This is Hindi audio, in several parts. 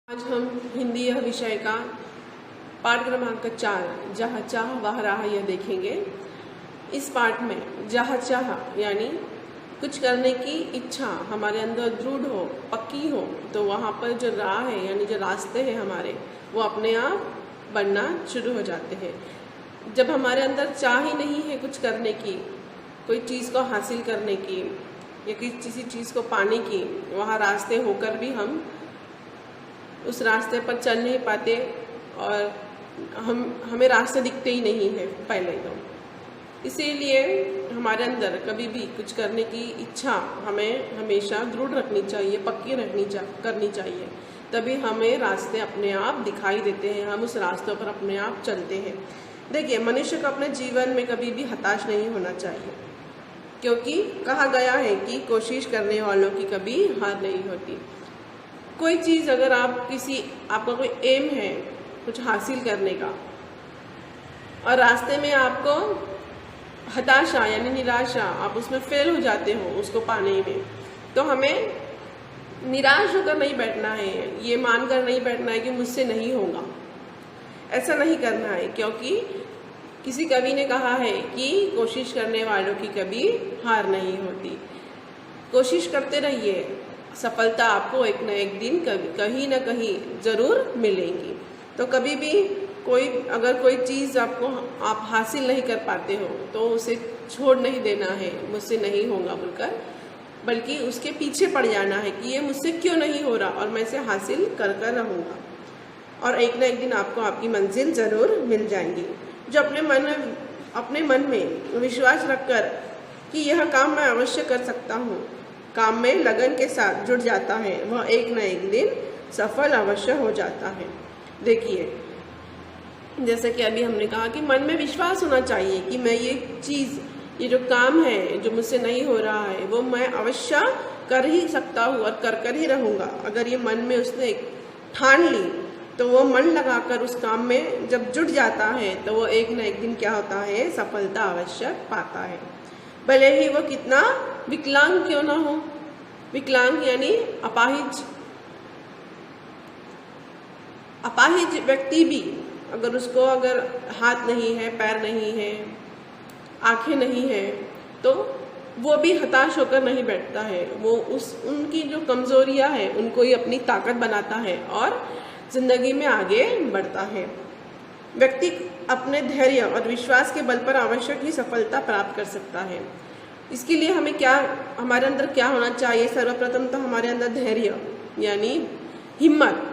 आज हम हिंदी यह विषय का पाठ क्रमांक 4 जहाँ चाह वह राह यह देखेंगे। इस पाठ में जहाँ चाह यानी कुछ करने की इच्छा हमारे अंदर दृढ़ हो, पक्की हो, तो वहाँ पर जो राह है यानी जो रास्ते हैं हमारे, वो अपने आप बनना शुरू हो जाते हैं। जब हमारे अंदर चाह ही नहीं है कुछ करने की, कोई चीज़ को हासिल करने की या किसी चीज़ को पाने की, वहाँ रास्ते होकर भी हम उस रास्ते पर चल नहीं पाते और हमें रास्ते दिखते ही नहीं है पहले तो। इसीलिए हमारे अंदर कभी भी कुछ करने की इच्छा हमें हमेशा दृढ़ रखनी चाहिए, पक्की करनी चाहिए, तभी हमें रास्ते अपने आप दिखाई देते हैं, हम उस रास्तों पर अपने आप चलते हैं। देखिए, मनुष्य को अपने जीवन में कभी भी हताश नहीं होना चाहिए, क्योंकि कहा गया है कि कोशिश करने वालों की कभी हार नहीं होती। कोई चीज़ अगर आपका कोई एम है कुछ हासिल करने का और रास्ते में आपको हताशा यानी निराशा, आप उसमें फेल हो जाते हो उसको पाने में, तो हमें निराश होकर नहीं बैठना है, ये मानकर नहीं बैठना है कि मुझसे नहीं होगा। ऐसा नहीं करना है, क्योंकि किसी कवि ने कहा है कि कोशिश करने वालों की कभी हार नहीं होती। कोशिश करते रहिए, सफलता आपको एक न एक दिन कहीं ना कहीं ज़रूर मिलेगी। तो कभी भी अगर कोई चीज़ आप हासिल नहीं कर पाते हो तो उसे छोड़ नहीं देना है, मुझसे नहीं होगा बोलकर, बल्कि उसके पीछे पड़ जाना है कि ये मुझसे क्यों नहीं हो रहा और मैं इसे हासिल कर रहूँगा, और एक न एक दिन आपको आपकी मंजिल ज़रूर मिल जाएंगी। जो अपने मन में विश्वास रखकर कि यह काम मैं अवश्य कर सकता हूँ, काम में लगन के साथ जुट जाता है, वह एक न एक दिन सफल अवश्य हो जाता है। देखिए, जैसे कि अभी हमने कहा कि मन में विश्वास होना चाहिए कि मैं ये जो काम है जो मुझसे नहीं हो रहा है, वो मैं अवश्य कर ही सकता हूँ और कर ही रहूँगा। अगर ये मन में उसने ठान ली तो वो मन लगाकर उस काम में जब जुट जाता है तो वो एक न एक दिन क्या होता है, सफलता अवश्य पाता है, भले ही वो कितना विकलांग क्यों ना हो। विकलांग यानी अपाहिज व्यक्ति भी अगर हाथ नहीं है, पैर नहीं है, आंखें नहीं है, तो वो भी हताश होकर नहीं बैठता है। वो उनकी जो कमजोरियां है उनको ही अपनी ताकत बनाता है और जिंदगी में आगे बढ़ता है। व्यक्ति अपने धैर्य और विश्वास के बल पर आवश्यक ही सफलता प्राप्त कर सकता है। इसके लिए हमारे अंदर क्या होना चाहिए? सर्वप्रथम तो हमारे अंदर धैर्य यानी हिम्मत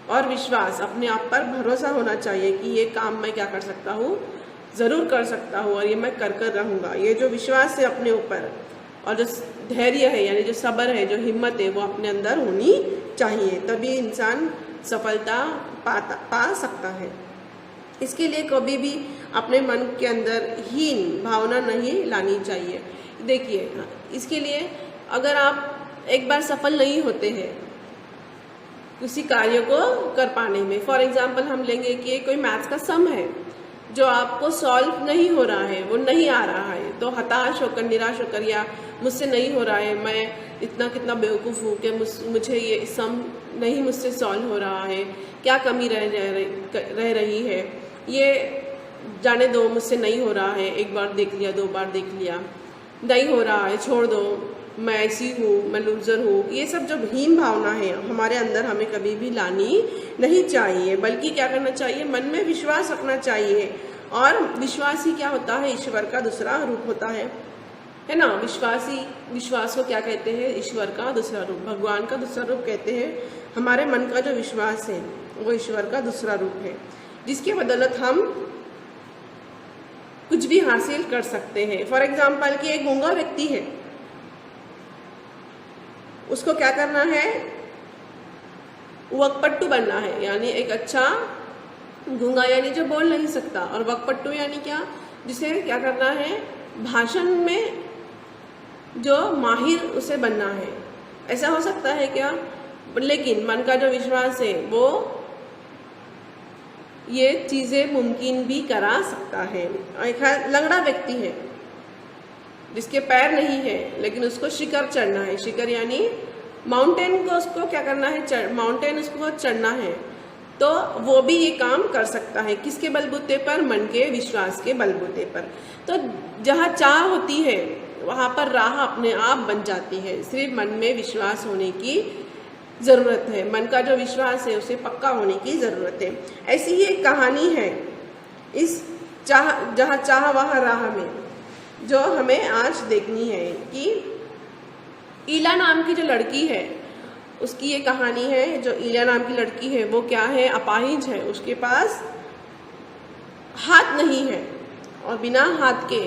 और विश्वास, अपने आप पर भरोसा होना चाहिए कि ये काम मैं क्या कर सकता हूँ, ज़रूर कर सकता हूँ और ये मैं कर रहूँगा। ये जो विश्वास है अपने ऊपर और जो धैर्य है यानी जो सब्र है, जो हिम्मत है, वो अपने अंदर होनी चाहिए, तभी इंसान सफलता पा सकता है। इसके लिए कभी भी अपने मन के अंदर हीन भावना नहीं लानी चाहिए। देखिए, इसके लिए अगर आप एक बार सफल नहीं होते हैं किसी कार्य को कर पाने में, फॉर एग्जांपल हम लेंगे कि कोई मैथ्स का सम है जो आपको सॉल्व नहीं हो रहा है, वो नहीं आ रहा है, तो हताश होकर, निराश होकर, या मुझसे नहीं हो रहा है, मैं कितना बेवकूफ़ हूँ कि मुझे ये सम नहीं मुझसे सॉल्व हो रहा है, क्या कमी रह रही है, ये जाने दो, मुझसे नहीं हो रहा है, एक बार देख लिया, 2 बार देख लिया, नहीं हो रहा है, छोड़ दो, मैं ऐसी हूँ, मैं लूज़र हूँ। ये सब जो हीन भावना है हमारे अंदर हमें कभी भी लानी नहीं चाहिए, बल्कि क्या करना चाहिए, मन में विश्वास रखना चाहिए। और विश्वास ही क्या होता है? ईश्वर का दूसरा रूप होता है ना। विश्वास को क्या कहते हैं? ईश्वर का दूसरा रूप, भगवान का दूसरा रूप कहते हैं। हमारे मन का जो विश्वास है वो ईश्वर का दूसरा रूप है, जिसके बदौलत हम कुछ भी हासिल कर सकते हैं। फॉर एग्जाम्पल कि एक गूंगा व्यक्ति है, उसको क्या करना है? वक्पट्टू बनना है, यानी एक अच्छा गूंगा यानी जो बोल नहीं सकता, और वक्पट्टू यानी क्या? जिसे क्या करना है? भाषण में जो माहिर उसे बनना है। ऐसा हो सकता है क्या? लेकिन मन का जो विश्वास है वो ये चीज़ें मुमकिन भी करा सकता है। एक लंगड़ा व्यक्ति है जिसके पैर नहीं है लेकिन उसको शिखर चढ़ना है। शिखर यानी माउंटेन को उसको क्या करना है, माउंटेन उसको चढ़ना है, तो वो भी ये काम कर सकता है। किसके बलबूते पर? मन के विश्वास के बलबूते पर। तो जहाँ चाह होती है वहाँ पर राह अपने आप बन जाती है। सिर्फ मन में विश्वास होने की ज़रूरत है, मन का जो विश्वास है उसे पक्का होने की ज़रूरत है। ऐसी ही एक कहानी है इस जहाँ चाह वहाँ राह में, जो हमें आज देखनी है कि ईला नाम की जो लड़की है उसकी ये कहानी है। जो ईला नाम की लड़की है वो क्या है, अपाहिज है, उसके पास हाथ नहीं है और बिना हाथ के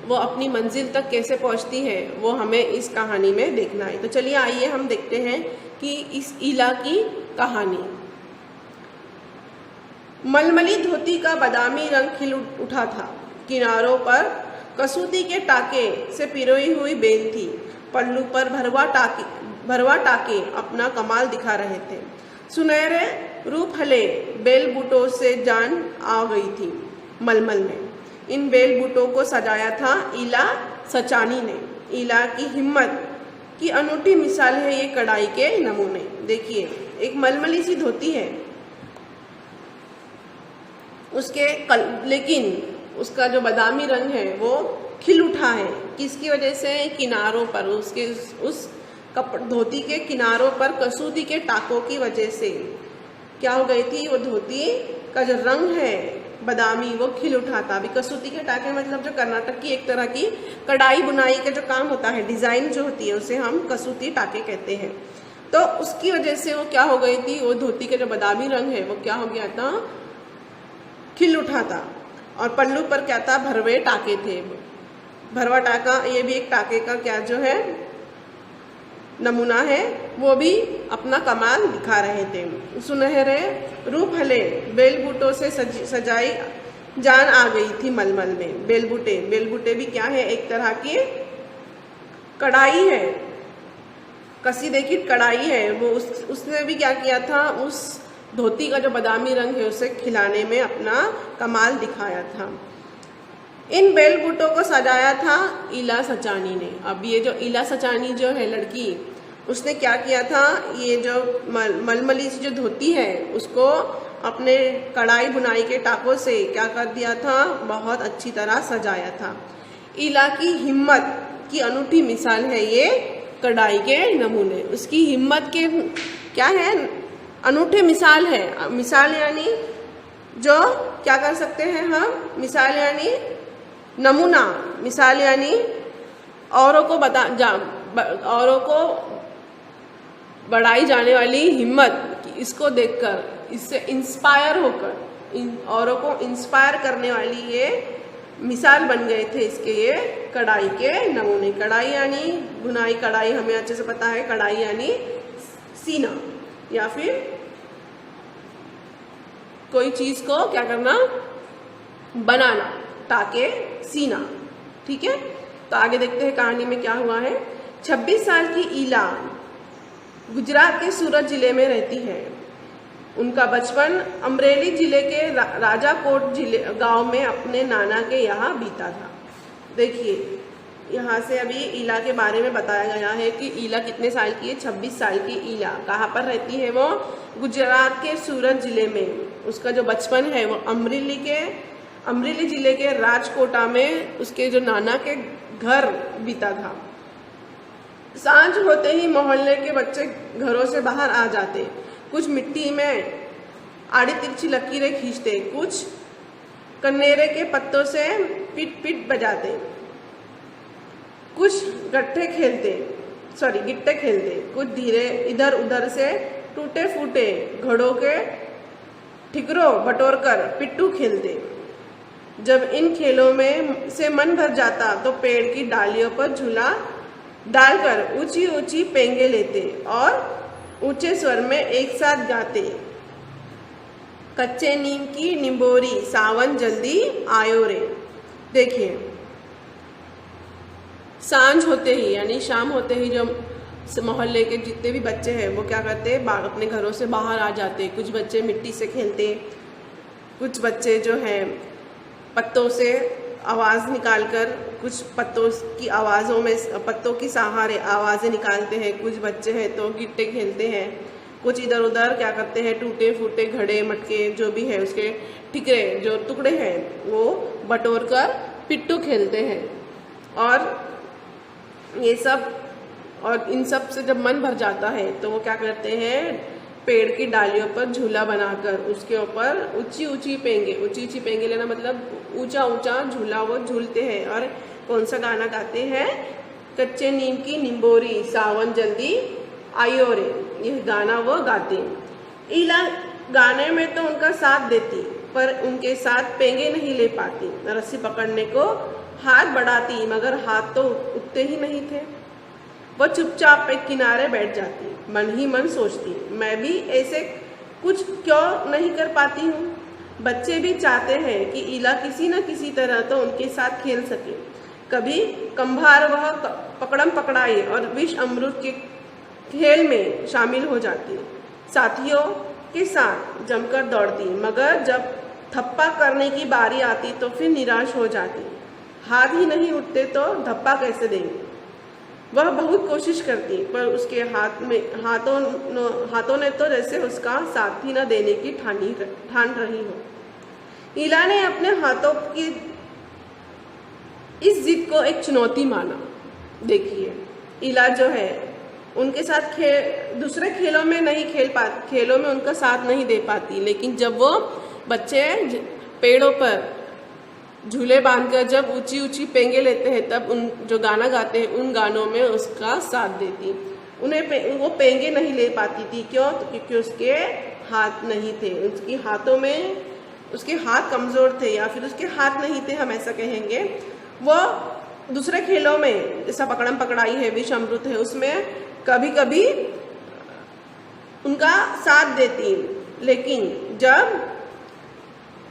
वो अपनी मंजिल तक कैसे पहुंचती है वो हमें इस कहानी में देखना है। तो चलिए आइए हम देखते हैं कि इस ईला की कहानी। मलमली धोती का बादामी रंग खिल उठा था, किनारों पर कसूती के टाके से पिरोई हुई बेल थी, पल्लू पर भरवा टाके अपना कमाल दिखा रहे थे। सुनहरे रूप हले बेल बूटों से जान आ गई थी मलमल में। इन बेल बूटों को सजाया था ईला सचानी ने। ईला की हिम्मत की अनूठी मिसाल है ये कढ़ाई के नमूने। देखिए, एक मलमली सी धोती है लेकिन उसका जो बादामी रंग है वो खिल उठा है। किसकी वजह से? किनारों पर, उसके उस धोती के किनारों पर कसूती के टाकों की वजह से क्या हो गई थी, वो धोती का जो रंग है बादामी वो खिल उठा था। अभी कसूती के टाके मतलब जो कर्नाटक की एक तरह की कढ़ाई बुनाई का जो काम होता है, डिज़ाइन जो होती है, उसे हम कसूती टाके कहते हैं। तो उसकी वजह से वो क्या हो गई थी, वो धोती का जो बादामी रंग है वो क्या हो गया था, खिल उठा था। और पल्लू पर क्या था, भरवे टाके थे। भरवा टाका ये भी एक टाके का क्या जो है नमूना है, वो भी अपना कमाल दिखा रहे थे। सुनहरे रूप हले बेल बूटों से सजाई जान आ गई थी मलमल में। बेल बूटे भी क्या है, एक तरह की कढ़ाई है, कसी देखी कढ़ाई है। वो उसने भी क्या किया था, उस धोती का जो बादामी रंग है उसे खिलाने में अपना कमाल दिखाया था। इन बेल बूटों को सजाया था ईला सचानी ने। अब ये जो ईला सचानी जो है लड़की, उसने क्या किया था, ये जो मलमली सी जो धोती है उसको अपने कढ़ाई बुनाई के टाकों से क्या कर दिया था, बहुत अच्छी तरह सजाया था। ईला की हिम्मत की अनूठी मिसाल है ये कढ़ाई के नमूने। उसकी हिम्मत के क्या है, अनूठे मिसाल है। मिसाल यानी जो क्या कर सकते हैं हम, मिसाल यानी नमूना, मिसाल यानी औरों को बढ़ाई जाने वाली हिम्मत। इसको देखकर, इससे इंस्पायर होकर औरों को इंस्पायर करने वाली ये मिसाल बन गए थे इसके ये कढ़ाई के नमूने। कढ़ाई यानी बुनाई, कढ़ाई हमें अच्छे से पता है, कढ़ाई यानी सीना या फिर कोई चीज को क्या करना, बनाना, टाके सीना। ठीक है, तो आगे देखते हैं कहानी में क्या हुआ है। 26 साल की ईला गुजरात के सूरत जिले में रहती है। उनका बचपन अमरेली जिले के राजाकोट गांव में अपने नाना के यहाँ बीता था। देखिए, यहाँ से अभी ईला के बारे में बताया गया है कि ईला कितने साल की है, 26 साल की ईला। कहाँ पर रहती है वो, गुजरात के सूरत जिले में। उसका जो बचपन है वो अमरेली जिले के राजकोटा में उसके जो नाना के घर बीता था। सांझ होते ही मोहल्ले के बच्चे घरों से बाहर आ जाते। कुछ मिट्टी में आड़ी तिरछी लकीरें खींचते, कुछ कन्नेरे के पत्तों से पिट पिट बजाते, कुछ गिट्टे खेलते, कुछ धीरे इधर उधर से टूटे फूटे घड़ों के ठिकरों बटोरकर पिट्टू खेलते। जब इन खेलों में से मन भर जाता तो पेड़ की डालियों पर झूला डालकर ऊंची ऊंची पेंगे लेते और ऊंचे स्वर में एक साथ गाते। कच्चे नीम की निंबोरी सावन जल्दी आयो रे। देखिए, सांझ होते ही यानी शाम होते ही जो मोहल्ले के जितने भी बच्चे हैं वो क्या करते, अपने घरों से बाहर आ जाते। कुछ बच्चे मिट्टी से खेलते, कुछ बच्चे जो हैं पत्तों से आवाज़ निकालकर कुछ पत्तों की आवाज़ों में, पत्तों की सहारे आवाज़ें निकालते हैं। कुछ बच्चे हैं तो गिट्टे खेलते हैं, कुछ इधर उधर क्या करते हैं, टूटे फूटे घड़े मटके जो भी है उसके ठिकरे जो टुकड़े हैं वो बटोर कर पिट्ठू खेलते हैं। और ये सब, और इन सब से जब मन भर जाता है तो वो क्या करते हैं, पेड़ की डालियों पर झूला बनाकर उसके ऊपर ऊंची ऊंची पेंगे लेना मतलब ऊंचा ऊंचा झूला वो झूलते हैं। और कौन सा गाना गाते हैं, कच्चे नीम की निम्बोरी सावन जल्दी आयो रे, यह गाना वो गाते हैं। ईला गाने में तो उनका साथ देती पर उनके साथ पेंगे नहीं ले पाती। रस्सी पकड़ने को हाथ बढ़ाती मगर हाथ तो उठते ही नहीं थे। वह चुपचाप एक किनारे बैठ जाती, मन ही मन सोचती, मैं भी ऐसे कुछ क्यों नहीं कर पाती हूँ। बच्चे भी चाहते हैं कि ईला किसी न किसी तरह तो उनके साथ खेल सके। कभी कंभार वह पकड़म पकड़ाई और विष अमृत के खेल में शामिल हो जाती, साथियों के साथ जमकर दौड़ती, मगर जब थप्पा करने की बारी आती तो फिर निराश हो जाती। हाथ ही नहीं उठते तो धप्पा कैसे देंगे। वह बहुत कोशिश करती पर उसके हाथों ने तो जैसे उसका साथ ही न देने की ठान रही हो। ईला ने अपने हाथों की इस जिद को एक चुनौती माना। देखिए, ईला जो है उनके साथ दूसरे खेलों में नहीं खेलों में उनका साथ नहीं दे पाती, लेकिन जब वो बच्चे पेड़ों पर झूले बांधकर जब ऊंची ऊंची पेंगे लेते हैं तब उन जो गाना गाते हैं उन गानों में उसका साथ देती। वो पेंगे नहीं ले पाती थी, क्यों? क्योंकि उसके हाथ नहीं थे, उसके हाथों में उसके हाथ कमज़ोर थे या फिर उसके हाथ नहीं थे, हम ऐसा कहेंगे। वो दूसरे खेलों में जैसा पकड़म पकड़ाई है, विष अमृत है, उसमें कभी कभी उनका साथ देती, लेकिन जब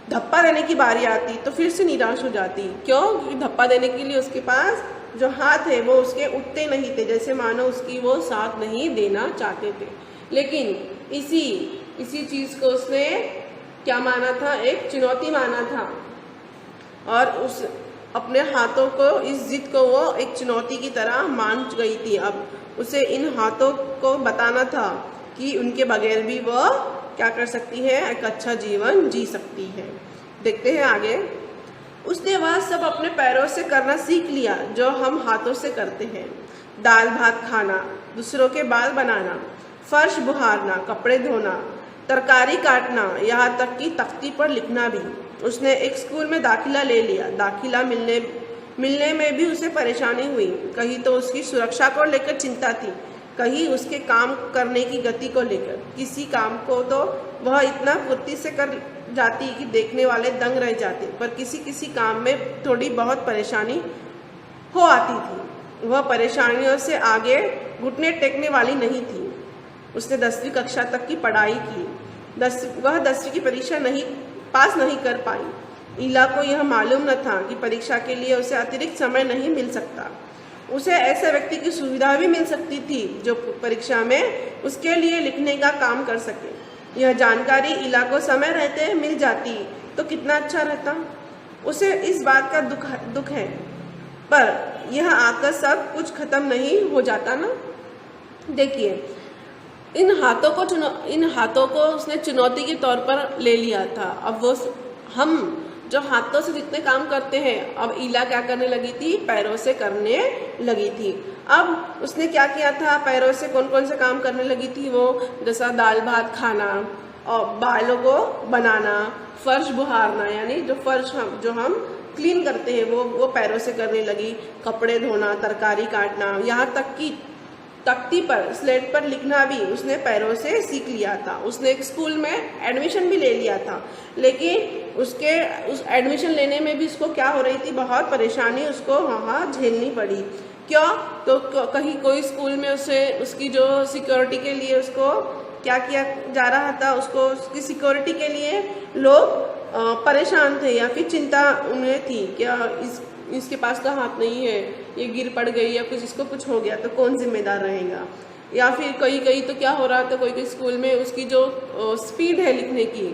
धप्पा देने की बारी आती तो फिर से निराश हो जाती। क्यों? क्योंकि धप्पा देने के लिए उसके पास जो हाथ है वो उसके उठते नहीं थे, जैसे मानो उसकी वो साथ नहीं देना चाहते थे। लेकिन इसी चीज़ को उसने क्या माना था, एक चुनौती माना था, और उस अपने हाथों को, इस जिद को वो एक चुनौती की तरह मान गई थी। अब उसे इन हाथों को बताना था कि उनके बगैर भी वो क्या कर सकती है, एक अच्छा जीवन जी सकती है। देखते हैं आगे। उसने वह सब अपने पैरों से करना सीख लिया जो हम हाथों से करते हैं। दाल भात खाना, दूसरों के बाल बनाना, फर्श बुहारना, कपड़े धोना, तरकारी काटना, यहाँ तक कि तख्ती पर लिखना भी। उसने एक स्कूल में दाखिला ले लिया। दाखिला मिलने में भी उसे परेशानी हुई। कहीं तो उसकी सुरक्षा को लेकर चिंता थी, कहीं उसके काम करने की गति को लेकर। किसी काम को तो वह इतना फुर्ती से कर जाती कि देखने वाले दंग रह जाते, पर किसी काम में थोड़ी बहुत परेशानी हो आती थी। वह परेशानियों से आगे घुटने टेकने वाली नहीं थी। उसने 10वीं कक्षा तक की पढ़ाई की। वह 10वीं की परीक्षा पास नहीं कर पाई। ईला को यह मालूम न था कि परीक्षा के लिए उसे अतिरिक्त समय नहीं मिल सकता। उसे ऐसे व्यक्ति की सुविधा भी मिल सकती थी जो परीक्षा में उसके लिए लिखने का काम कर सके। यह जानकारी ईला को समय रहते मिल जाती तो कितना अच्छा रहता। उसे इस बात का दुख है, पर यह आकर सब कुछ खत्म नहीं हो जाता ना। देखिए, इन हाथों को उसने चुनौती के तौर पर ले लिया था। अब वो हम जो हाथों से जितने काम करते हैं, अब ईला क्या करने लगी थी, पैरों से करने लगी थी। अब उसने क्या किया था, पैरों से कौन कौन से काम करने लगी थी वो, जैसा दाल भात खाना और बालों को बनाना, फर्श बुहारना, यानी जो फर्श जो हम क्लीन करते हैं वो पैरों से करने लगी, कपड़े धोना, तरकारी काटना, यहाँ तक कि तख्ती पर स्लेट पर लिखना भी उसने पैरों से सीख लिया था। उसने एक स्कूल में एडमिशन भी ले लिया था, लेकिन उस एडमिशन लेने में भी उसको क्या हो रही थी, बहुत परेशानी उसको वहाँ झेलनी पड़ी। क्यों? तो कहीं कोई स्कूल में उसकी जो सिक्योरिटी के लिए उसको क्या किया जा रहा था, उसकी सिक्योरिटी के लिए लोग परेशान थे या फिर चिंता उन्हें थी, क्या इसके पास तो हाथ नहीं है, ये गिर पड़ गई या कुछ इसको कुछ हो गया तो कौन जिम्मेदार रहेगा। या फिर कहीं तो क्या हो रहा था, कोई स्कूल में उसकी जो स्पीड है लिखने की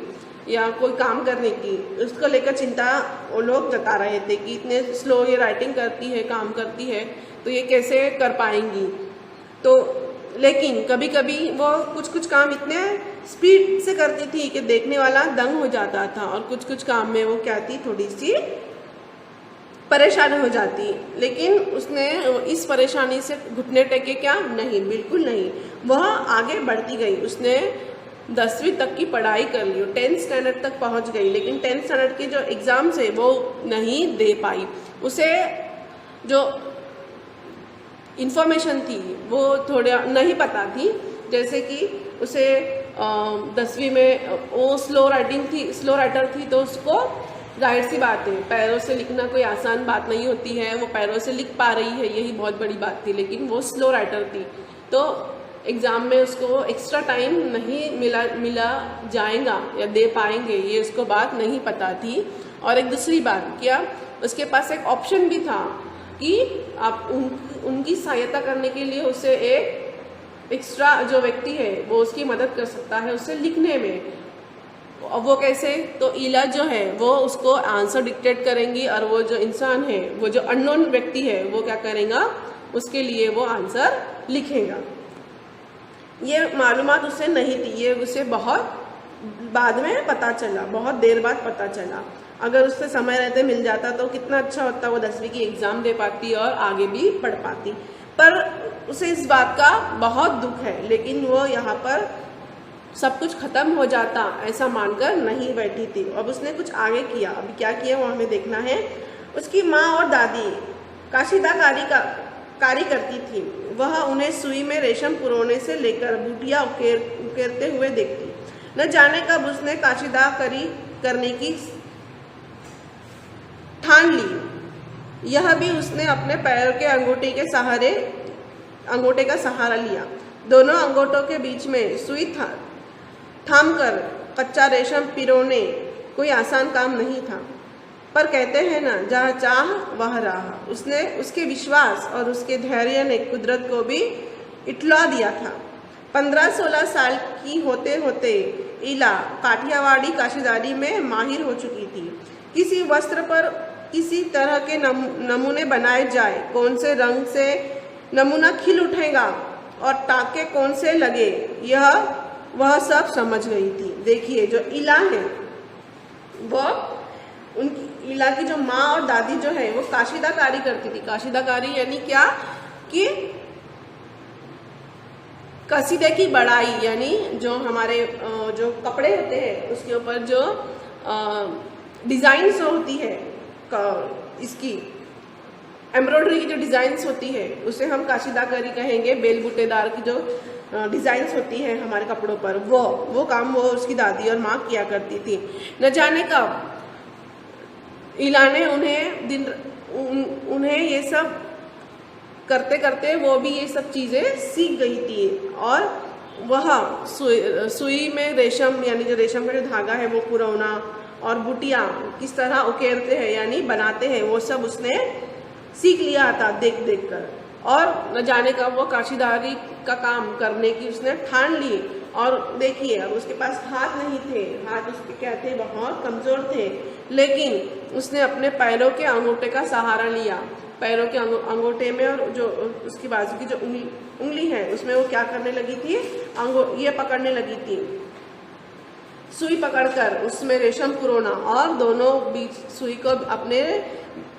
या कोई काम करने की, उसको लेकर चिंता वो लोग जता रहे थे कि इतने स्लो ये राइटिंग करती है, काम करती है, तो ये कैसे कर पाएंगी। तो लेकिन कभी कभी वो कुछ कुछ काम इतने स्पीड से करती थी कि देखने वाला दंग हो जाता था, और कुछ कुछ काम में वो क्या थी, थोड़ी सी परेशान हो जाती। लेकिन उसने इस परेशानी से घुटने टेके क्या, नहीं, बिल्कुल नहीं, वह आगे बढ़ती गई। उसने 10वीं तक की पढ़ाई कर ली, 10th स्टैंडर्ड तक पहुंच गई, लेकिन 10th स्टैंडर्ड के जो एग्ज़ाम्स है वो नहीं दे पाई। उसे जो इन्फॉर्मेशन थी वो थोड़ा नहीं पता थी, जैसे कि उसे 10वीं में वो स्लो राइटर थी, तो उसको जाहिर सी बात है पैरों से लिखना कोई आसान बात नहीं होती है, वो पैरों से लिख पा रही है यही बहुत बड़ी बात थी, लेकिन वो स्लो राइटर थी, तो एग्ज़ाम में उसको एक्स्ट्रा टाइम नहीं मिला जाएगा या दे पाएंगे, ये उसको बात नहीं पता थी। और एक दूसरी बात क्या, उसके पास एक ऑप्शन भी था कि आप उनकी सहायता करने के लिए उसे एक एक्स्ट्रा जो व्यक्ति है वो उसकी मदद कर सकता है उससे लिखने में। वो कैसे, तो ईला जो है वो उसको आंसर डिक्टेट करेंगी, और वो जो इंसान है, वो जो अननोन व्यक्ति है, वो क्या करेगा, उसके लिए वो आंसर लिखेगा। ये मालूमात उससे नहीं थी, ये उसे बहुत बाद में पता चला, बहुत देर बाद पता चला। अगर उससे समय रहते मिल जाता तो कितना अच्छा होता, वो 10वीं की एग्ज़ाम दे पाती और आगे भी पढ़ पाती। पर उसे इस बात का बहुत दुख है, लेकिन वो यहाँ पर सब कुछ खत्म हो जाता ऐसा मानकर नहीं बैठी थी। अब उसने कुछ आगे किया, अभी क्या किया वो हमें देखना है। उसकी माँ और दादी काशीदाकारी करती थी, वह उन्हें सुई में रेशम पुरोने से लेकर बूटियाँ उकेरते हुए देखती। न जाने कब उसने काशीदाकारी करने की ठान ली। यह भी उसने अपने पैर के अंगूठे का सहारा लिया। दोनों अंगूठों के बीच में सुई थामकर कच्चा रेशम पिरोने कोई आसान काम नहीं था, पर कहते हैं ना, जहाँ चाह वह राह। उसने उसके विश्वास और उसके धैर्य ने कुदरत को भी इटला दिया था। 15-16 साल की होते होते ईला काठियावाड़ी काशीदारी में माहिर हो चुकी थी। किसी वस्त्र पर किसी तरह के नमूने बनाए जाए, कौन से रंग से नमूना खिल उठेगा और टाके कौन से लगे, वह सब समझ गई थी। देखिए जो ईला है, उनकी ईला की जो माँ और दादी जो है वो काशीदाकारी करती थी। काशीदाकारी यानी क्या कि कसीदे की बढ़ाई, यानी जो हमारे जो कपड़े होते हैं उसके ऊपर जो डिज़ाइंस होती है, इसकी एम्ब्रॉयडरी की जो डिज़ाइंस होती है उसे हम काशीदाकारी कहेंगे। बेल बूटेदार की जो डिज़ाइंस होती है हमारे कपड़ों पर, वो काम वो उसकी दादी और माँ किया करती थी। न जाने कब ईला ने उन्हें ये सब करते करते वो भी ये सब चीज़ें सीख गई थी, और वह सुई में रेशम यानी जो रेशम का जो धागा है वो पुरौना और बुटियाँ किस तरह उकेरते हैं यानी बनाते हैं, वो सब उसने सीख लिया था देख देख कर। और न जाने कब वो काशीदारी का काम करने की उसने ठान ली। और देखिए अब उसके पास हाथ नहीं थे, हाथ उसके क्या थे, बहुत कमज़ोर थे, लेकिन उसने अपने पैरों के अंगूठे का सहारा लिया। पैरों के अंगूठे में और जो उसकी बाजू की जो उंगली है उसमें वो क्या करने लगी थी, ये पकड़ने लगी थी, सुई पकड़कर उसमें रेशम पुरोना, और दोनों बीच सुई को अपने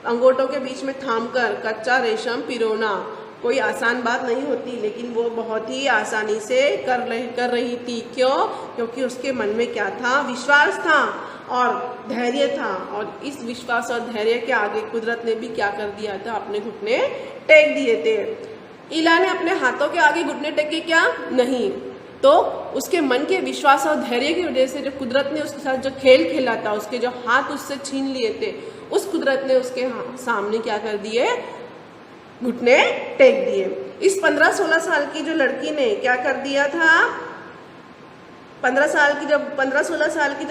अंगूठों के बीच में थामकर कच्चा रेशम पिरोना कोई आसान बात नहीं होती, लेकिन वो बहुत ही आसानी से कर रही थी। क्यों? क्योंकि उसके मन में क्या था, विश्वास था और धैर्य था। और इस विश्वास और धैर्य के आगे कुदरत ने भी क्या कर दिया था, अपने घुटने टेक दिए थे। ईला ने अपने हाथों के आगे घुटने टेके क्या? नहीं। तो उसके मन के विश्वास और धैर्य की वजह से जो कुदरत ने उसके साथ जो खेल खेला था, उसके जो हाथ उससे छीन लिए थे, उस कुदरत ने उसके सामने क्या कर दिए, घुटने टेक दिए। इस 15-16 साल की जो लड़की ने क्या कर दिया था, 15-16 साल की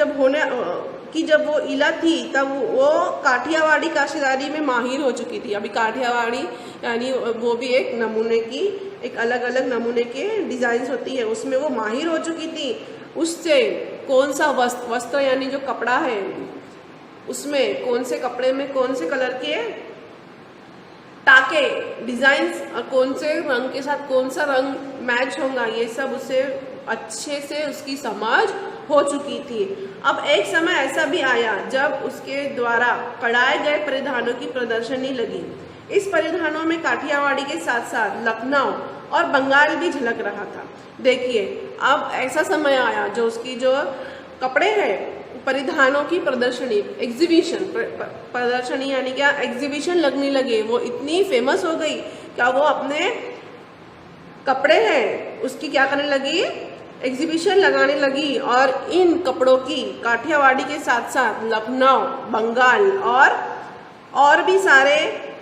जब वो ईला थी तब वो काठियावाड़ी काशीदारी में माहिर हो चुकी थी। अभी काठियावाड़ी यानी वो भी एक नमूने की, एक अलग अलग नमूने के डिज़ाइंस होती है, उसमें वो माहिर हो चुकी थी। उससे कौन सा वस्त्र यानी जो कपड़ा है उसमें कौन से कपड़े में कौन से कलर के टाके डिजाइन्स और कौन से रंग के साथ कौन सा रंग मैच होगा, ये सब उसे अच्छे से उसकी समझ हो चुकी थी। अब एक समय ऐसा भी आया जब उसके द्वारा कढ़ाए गए परिधानों की प्रदर्शनी लगी। इस परिधानों में काठियावाड़ी के साथ साथ लखनऊ और बंगाल भी झलक रहा था। देखिए अब ऐसा समय आया जो उसकी जो कपड़े हैं परिधानों की प्रदर्शनी एग्जीबिशन प्रदर्शनी यानी क्या एग्जीबिशन लगने लगे। वो इतनी फेमस हो गई क्या वो अपने कपड़े हैं उसकी क्या करने लगी, एग्जीबिशन लगाने लगी। और इन कपड़ों की काठियावाड़ी के साथ साथ लखनऊ बंगाल और भी सारे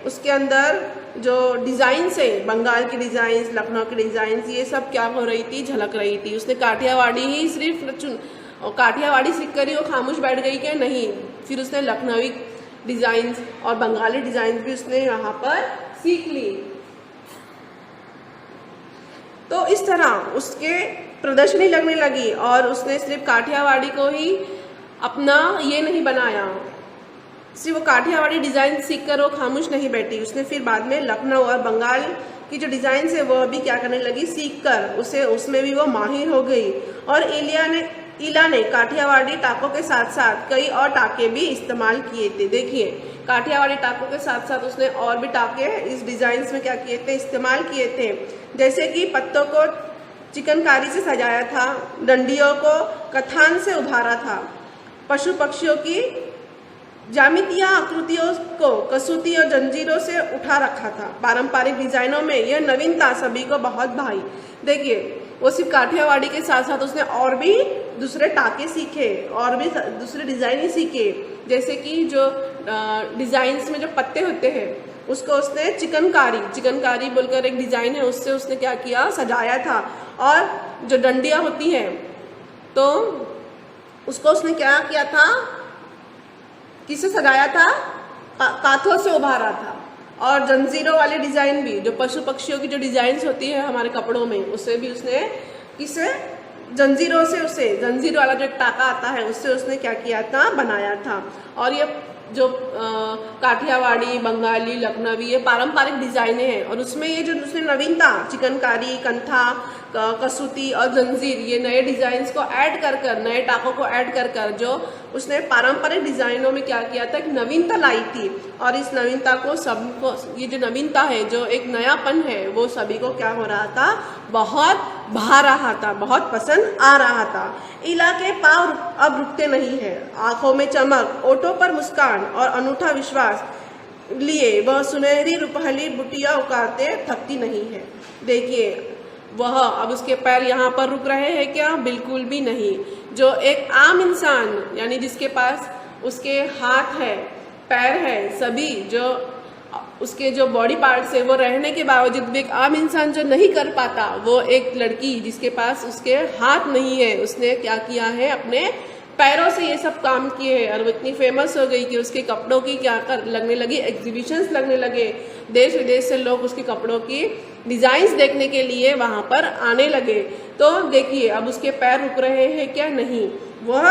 उसके अंदर जो डिज़ाइंस है, बंगाल की डिज़ाइंस लखनऊ की डिज़ाइंस, ये सब क्या हो रही थी, झलक रही थी। उसने काठियावाड़ी ही सिर्फ काठियावाड़ी सीख कर ही वो खामोश बैठ गई क्या, नहीं, फिर उसने लखनवी डिज़ाइंस और बंगाली डिज़ाइंस भी उसने यहाँ पर सीख ली। तो इस तरह उसके प्रदर्शनी लगने लगी और उसने सिर्फ काठियावाड़ी को ही अपना ये नहीं बनाया, सिर्फ वो काठियावाड़ी डिज़ाइन सीख कर वो खामोश नहीं बैठी। उसने फिर बाद में लखनऊ और बंगाल की जो डिज़ाइंस है वो भी क्या करने लगी, सीख कर उसे उसमें भी वो माहिर हो गई। और ईला ने काठियावाड़ी टाकों के साथ साथ कई और टाके भी इस्तेमाल किए थे। देखिए काठियावाड़ी टाकों के साथ साथ उसने और भी टाके इस डिज़ाइंस में क्या किए थे, इस्तेमाल किए थे। जैसे कि पत्तों को चिकनकारी से सजाया था, डंडियों को कथान से उभारा था, पशु पक्षियों की ज्यामितीय आकृतियों को कसूती और जंजीरों से उठा रखा था। पारंपरिक डिजाइनों में यह नवीनता सभी को बहुत भाई। देखिए वो सिर्फ काठियावाड़ी के साथ साथ उसने और भी दूसरे टाके सीखे और भी दूसरे डिज़ाइन ही सीखे। जैसे कि जो डिज़ाइंस में जो पत्ते होते हैं उसको उसने चिकनकारी बोलकर एक डिज़ाइन है उससे उसने क्या किया, सजाया था। और जो डंडियाँ होती हैं तो उसको उसने क्या किया था, किससे सजाया था, कांथों से उभारा था। और जंजीरों वाले डिज़ाइन भी, जो पशु पक्षियों की जो डिज़ाइंस होती है हमारे कपड़ों में, उससे भी उसने किससे, जंजीरों से, उसे जंजीर वाला जो टाका आता है उससे उसने क्या किया था, बनाया था। और ये जो काठियावाड़ी बंगाली लखनवी ये पारंपरिक डिज़ाइनें हैं और उसमें ये जो उसने नवीनता चिकनकारी कंथा कसूती और जंजीर ये नए डिज़ाइंस को ऐड कर नए टाकों को ऐड कर जो उसने पारंपरिक डिज़ाइनों में क्या किया था, एक नवीनता लाई थी। और इस नवीनता को सबको, ये जो नवीनता है जो एक नयापन है वो सभी को क्या हो रहा था, बहुत भा रहा था, बहुत पसंद आ रहा था। ईला के पाँव अब रुकते नहीं है, आंखों में चमक, ओठों पर मुस्कान और अनूठा विश्वास लिए वह सुनहरी रुपहली बुटिया उकारते थकती नहीं है। देखिए वह अब उसके पैर यहाँ पर रुक रहे हैं क्या, बिल्कुल भी नहीं। जो एक आम इंसान यानी जिसके पास उसके हाथ है पैर है सभी जो उसके जो बॉडी पार्ट्स है वो रहने के बावजूद भी एक आम इंसान जो नहीं कर पाता, वो एक लड़की जिसके पास उसके हाथ नहीं है उसने क्या किया है, अपने पैरों से ये सब काम किए हैं। और वो इतनी फेमस हो गई कि उसके कपड़ों की क्या कर लगने लगी, एग्जीबिशंस लगने लगे। देश विदेश से लोग उसके कपड़ों की डिज़ाइंस देखने के लिए वहाँ पर आने लगे। तो देखिए अब उसके पैर रुक रहे हैं क्या, नहीं, वह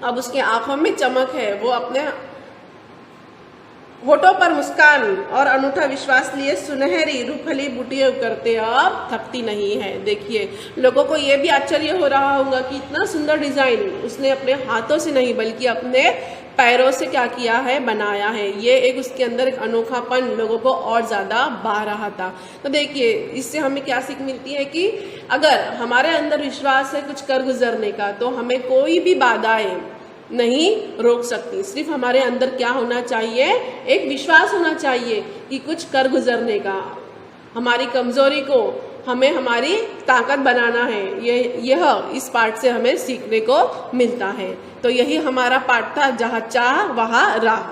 अब उसके आंखों में चमक है, वो अपने होठों पर मुस्कान और अनूठा विश्वास लिए सुनहरी रूपहली बुटियां करते अब थकती नहीं है। देखिए लोगों को ये भी आश्चर्य हो रहा होगा कि इतना सुंदर डिज़ाइन उसने अपने हाथों से नहीं बल्कि अपने पैरों से क्या किया है, बनाया है। ये एक उसके अंदर एक अनोखापन लोगों को और ज़्यादा भा रहा था। तो देखिए इससे हमें क्या सीख मिलती है कि अगर हमारे अंदर विश्वास है कुछ कर गुजरने का तो हमें कोई भी बाधाएं नहीं रोक सकती। सिर्फ हमारे अंदर क्या होना चाहिए, एक विश्वास होना चाहिए कि कुछ कर गुजरने का। हमारी कमजोरी को हमें हमारी ताकत बनाना है। यह इस पाठ से हमें सीखने को मिलता है। तो यही हमारा पाठ था, जहाँ चाह वहाँ राह।